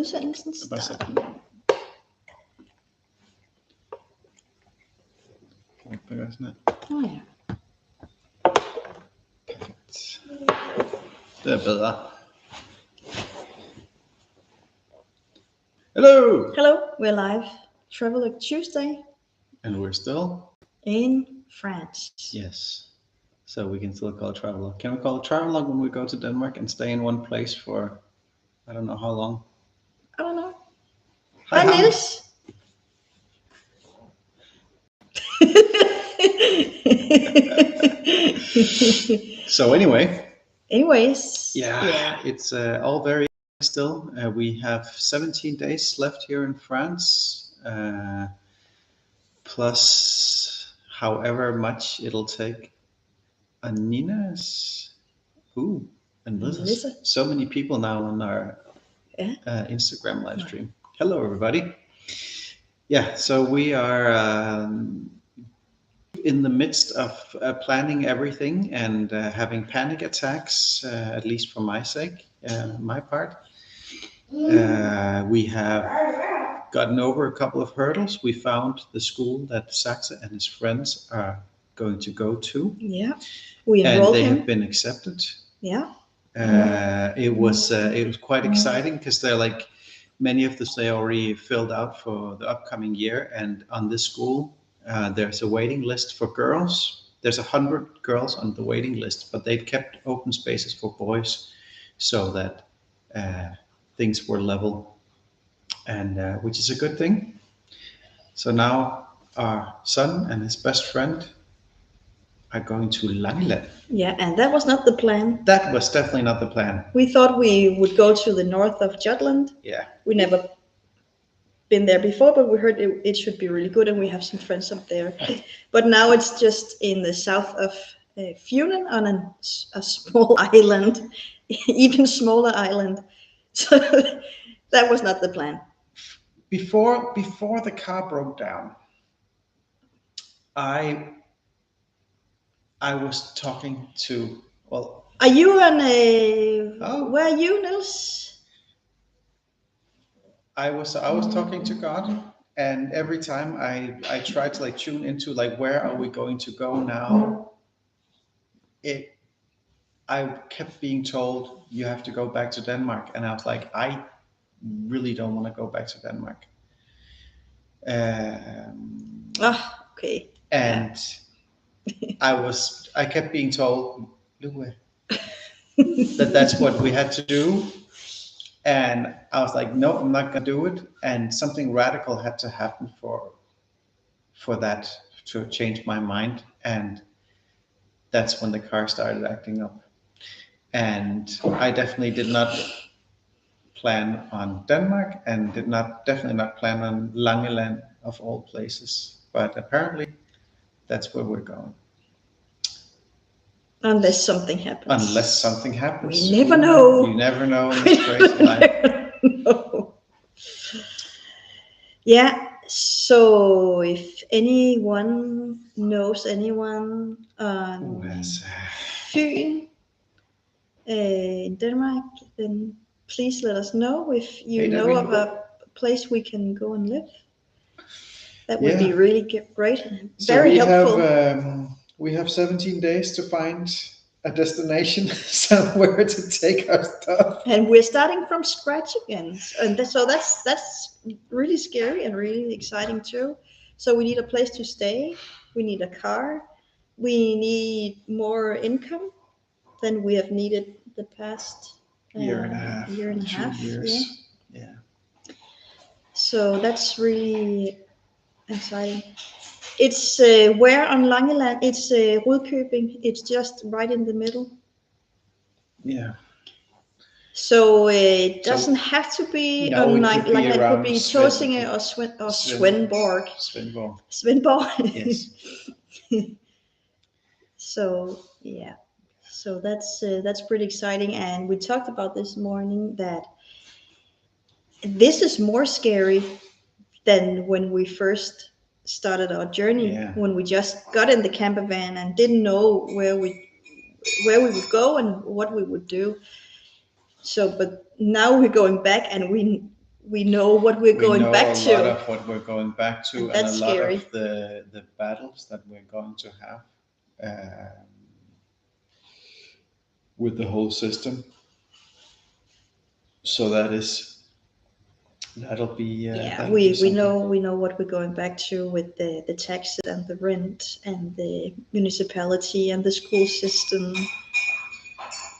Udsendelsen starter. Oh, ja. Perfekt. Det er bedre. Hello! Hello, we're live. Travelogue Tuesday. And we're still in France. Yes. So we can still call it Travelogue. Can we call it Travelogue when we go to Denmark and stay in one place for, I don't know how long? I don't know. Hi, Niels. So anyways, yeah. It's all very still. We have 17 days left here in France, plus however much it'll take. Anina's. Ooh, and Lisa. So many people now on our Instagram live stream. Hello, everybody. Yeah, so we are in the midst of planning everything and having panic attacks, at least for my sake, my part. We have gotten over a couple of hurdles. We found the school that Saxe and his friends are going to go to. Yeah, we enrolled him. And they have been accepted. Yeah. It was quite exciting because they're like many of this they already filled out for the upcoming year, and on this school there's a waiting list for girls. There's 100 girls on the waiting list, but they've kept open spaces for boys so that things were level, and which is a good thing. So now our son and his best friend are going to Langeland. Yeah, and that was not the plan. That was definitely not the plan. We thought we would go to the north of Jutland. Yeah. We never been there before, but we heard it should be really good, and we have some friends up there. But now it's just in the south of Funen on a small island, even smaller island. So that was not the plan. Before the car broke down, I was talking to, well... Are you on a... Oh. Where are you, Niels? I was talking to God, and every time I tried to like tune into like, where are we going to go now? I kept being told, you have to go back to Denmark. And I was like, I really don't want to go back to Denmark. Okay. And I kept being told that that's what we had to do. And I was like, no, I'm not gonna do it. And something radical had to happen for that to change my mind. And that's when the car started acting up. And I definitely did not plan on Denmark, and definitely not plan on Langeland of all places. But apparently that's where we're going. Unless something happens. We never know. You never know in this crazy life. No. Yeah, so if anyone knows anyone on Fyn in Denmark, then please let us know if you know of a place we can go and live. That would be really great. Very helpful. We have 17 days to find a destination somewhere to take our stuff. And we're starting from scratch again. And so that's really scary and really exciting too. So we need a place to stay. We need a car. We need more income than we have needed the past year and a half. 2 years. Yeah. So that's really exciting. It's where on Langeland? It's Rudkøbing. It's just right in the middle. Yeah. So it doesn't have to be on like it could be Tåsinge or Svendborg. Svendborg. Yes. So yeah. So that's pretty exciting, and we talked about this morning that this is more scary than when we first started our journey, when we just got in the camper van and didn't know where we would go and what we would do. So, but now we're going back, and we know what we're we going know back a to. lot of what we're going back to, And and that's a lot scary. of the battles that we're going to have with the whole system. So that'll be we know what we're going back to with the taxes and the rent and the municipality and the school system.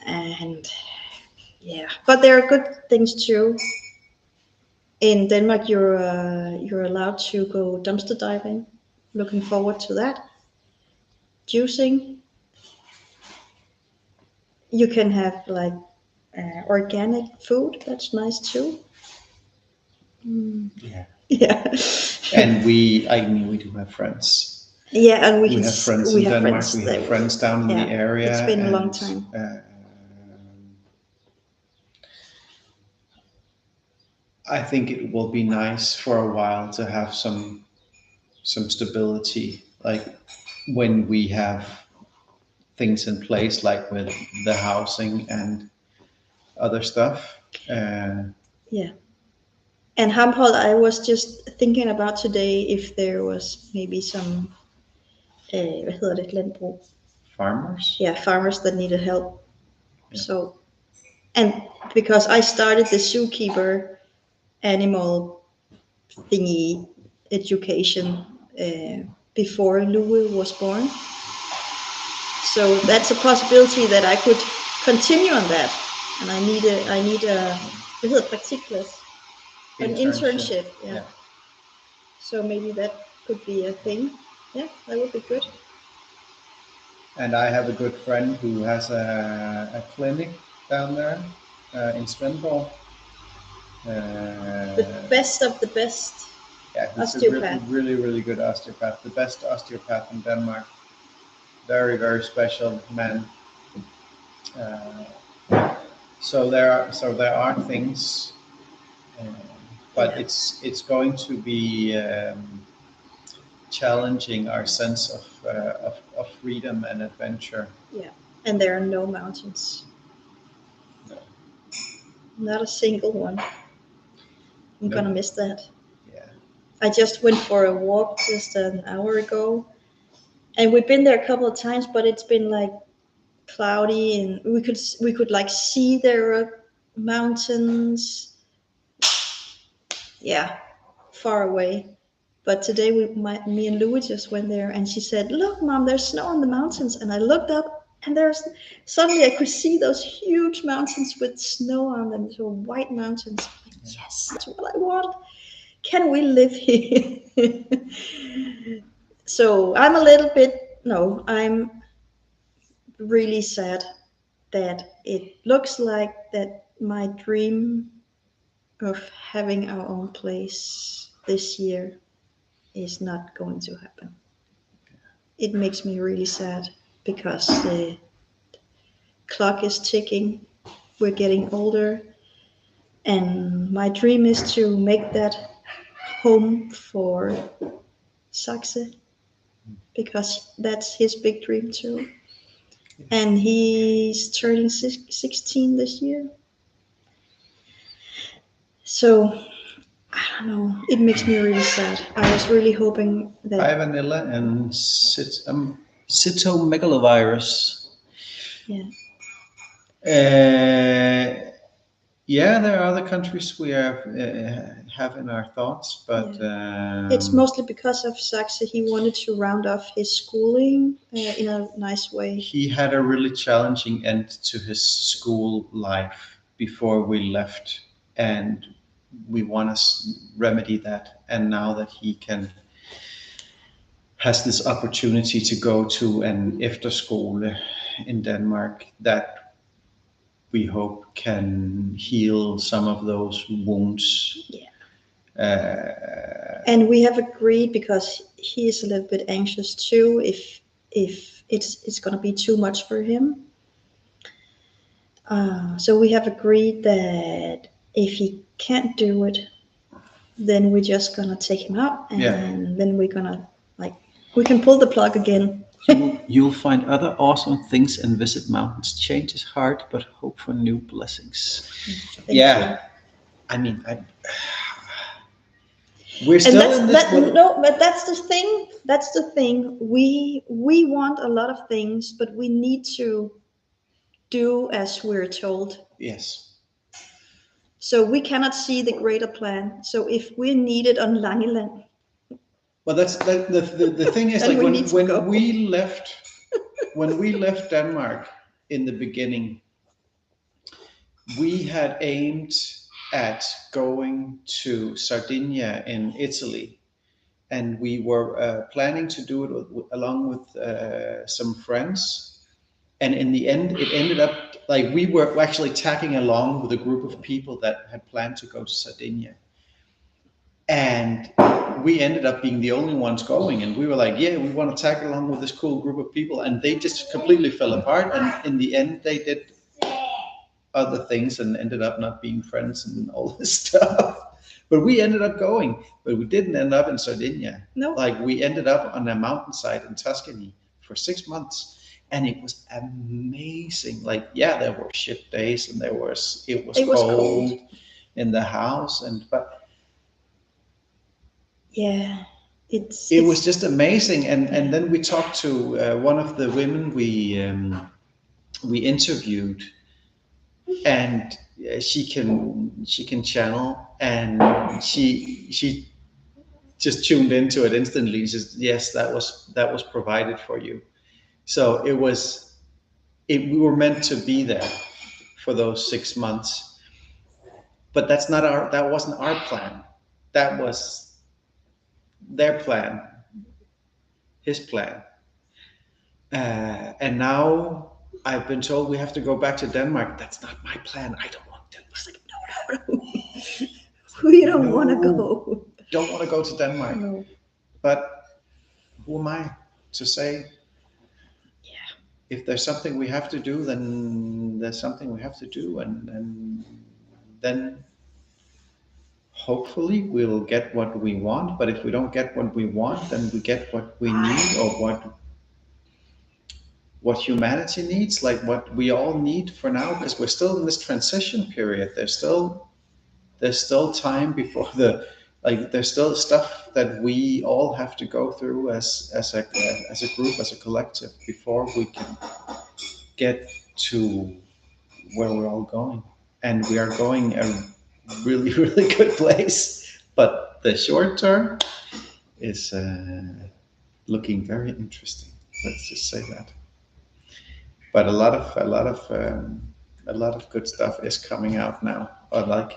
And yeah, but there are good things too. In Denmark, you're allowed to go dumpster diving. Looking forward to that. Juicing. You can have like organic food. That's nice too. Yeah. Yeah. And we do have friends. Yeah, and We have friends in Denmark. We have friends down in the area. It's been a long time. I think it will be nice for a while to have some stability, like when we have things in place, like with the housing and other stuff. Yeah. And Hampol, I was just thinking about today if there was maybe some, hvad hedder det, landbrug? Farmers. Yeah, farmers that needed help. Yeah. So, and because I started the zookeeper animal thingy education before Louis was born. So that's a possibility that I could continue on that. And I need a hvad hedder praktikplads? An internship. Yeah. So maybe that could be a thing. Yeah, that would be good. And I have a good friend who has a clinic down there in Svendborg. The best of the best. Yeah, he's osteopath. a really good osteopath. The best osteopath in Denmark. Very, very special man. So there are things, but it's going to be challenging our sense of freedom and adventure. Yeah, and there are no mountains. No. Not a single one. I'm gonna miss that. Yeah. I just went for a walk just an hour ago, and we've been there a couple of times, but it's been like cloudy, and we could like see there are mountains. Yeah, far away. But today me and Louis just went there, and she said, "Look, Mom, there's snow on the mountains." And I looked up, and suddenly I could see those huge mountains with snow on them, so white mountains. Yes, that's what I want. Can we live here? So I'm I'm really sad that it looks like that my dream of having our own place this year is not going to happen. It makes me really sad because the clock is ticking. We're getting older, and my dream is to make that home for Saxe, because that's his big dream too. And he's turning 16 this year. So I don't know. It makes me really sad. I was really hoping that. Hi, Vanilla and cytomegalovirus. Yeah. Yeah, there are other countries we have in our thoughts, but it's mostly because of Saxe. He wanted to round off his schooling in a nice way. He had a really challenging end to his school life before we left, and we want to remedy that. And now that he has this opportunity to go to an efterskole in Denmark, that we hope can heal some of those wounds. Yeah. And we have agreed, because he is a little bit anxious too, if it's going to be too much for him. So we have agreed that if he can't do it, then we're just going to take him out, and then we're going to we can pull the plug again. You'll find other awesome things and visit mountains. Change is hard, but hope for new blessings. Thank you. I mean, We're And still in this one. no, but that's the thing. That's the thing. We want a lot of things, but we need to do as we're told. Yes. So we cannot see the greater plan. So if we're needed on Langeland, Well, the thing is, then like we need to go. when we left Denmark in the beginning, we had aimed at going to Sardinia in Italy, and we were planning to do it along with some friends. And in the end, it ended up like we were actually tagging along with a group of people that had planned to go to Sardinia. And we ended up being the only ones going. And we were like, yeah, we want to tag along with this cool group of people. And they just completely fell apart. And in the end, they did other things and ended up not being friends and all this stuff. But we ended up going, but we didn't end up in Sardinia. No. Like we ended up on a mountainside in Tuscany for 6 months. And it was amazing. Like, yeah, there were shit days and it was cold in the house. But yeah, it was just amazing. And then we talked to one of the women we interviewed, and she can channel, and she just tuned into it instantly. She says, yes, that was provided for you. So we were meant to be there for those 6 months, but that wasn't our plan. That was their plan, his plan. And now I've been told we have to go back to Denmark. That's not my plan. I don't want Denmark. It's like, no. We don't want to go. Don't want to go to Denmark. No. But who am I to say? Yeah. If there's something we have to do, then there's something we have to do, and then hopefully we'll get what we want. But if we don't get what we want, then we get what we need, or what humanity needs, like what we all need for now, because we're still in this transition period. There's still time before there's still stuff that we all have to go through as a group, as a collective, before we can get to where we're all going. And we are going a really, really good place. But the short term is looking very interesting. Let's just say that. But a lot of good stuff is coming out now. Or like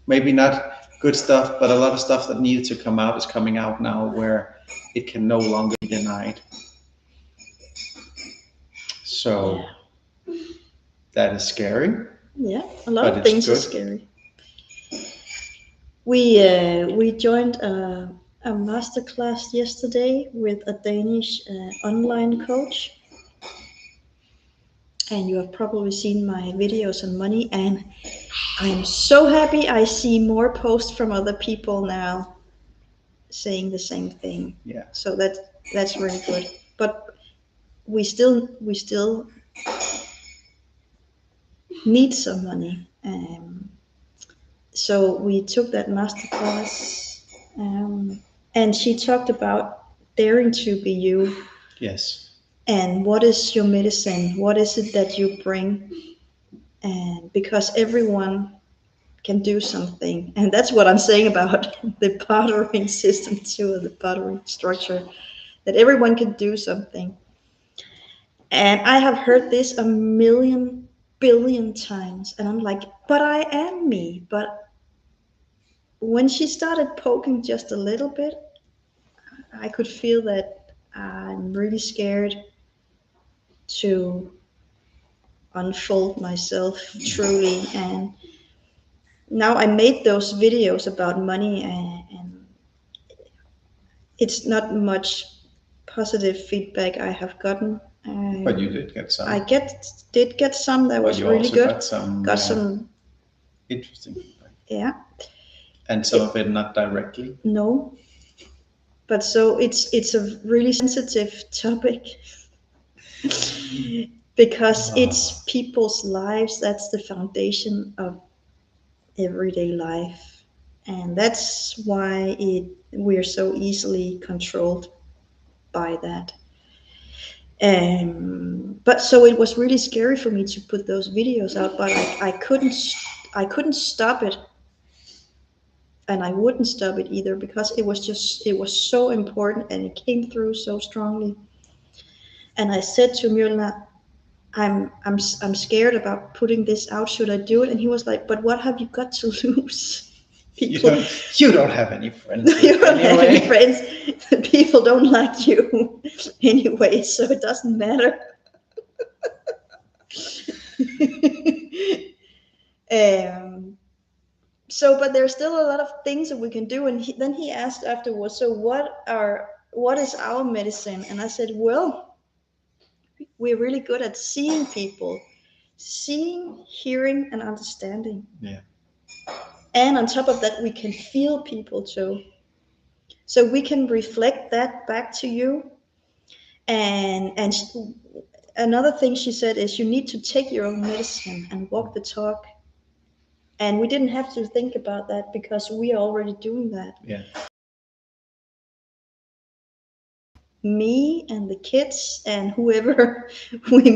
maybe not good stuff, but a lot of stuff that needed to come out is coming out now, where it can no longer be denied. So that is scary. Yeah, a lot of things are scary. We joined a masterclass yesterday with a Danish online coach. And you have probably seen my videos on money, and I'm so happy I see more posts from other people now saying the same thing. Yeah. So that's really good. But we still need some money. So we took that masterclass, and she talked about daring to be you. Yes. And what is your medicine? What is it that you bring? And because everyone can do something. And that's what I'm saying about the bartering system too, the bartering structure, that everyone can do something. And I have heard this a million billion times. And I'm like, but I am me. But when she started poking just a little bit, I could feel that I'm really scared to unfold myself truly. And now I made those videos about money, and it's not much positive feedback I have gotten. But you did get some. I did get some that was really good. Got some interesting feedback. Yeah. And some of it not directly. No. But so it's a really sensitive topic. Because it's people's lives. That's the foundation of everyday life. and that's why we're so easily controlled by that. But so it was really scary for me to put those videos out, but I couldn't stop it, and I wouldn't stop it either, because it was so important and it came through so strongly. And I said to Mjolnir, I'm scared about putting this out. Should I do it? And he was like, but what have you got to lose? People, you don't have any friends you don't have anyway. any friends. People don't like you anyway, so it doesn't matter. So, but there's still a lot of things that we can do. And then he asked afterwards, so what is our medicine? And I said, well, we're really good at seeing people, seeing, hearing, and understanding. Yeah. And on top of that, we can feel people too. So we can reflect that back to you. And another thing she said is, you need to take your own medicine and walk the talk. And we didn't have to think about that because we are already doing that. Yeah. Me and the kids and whoever we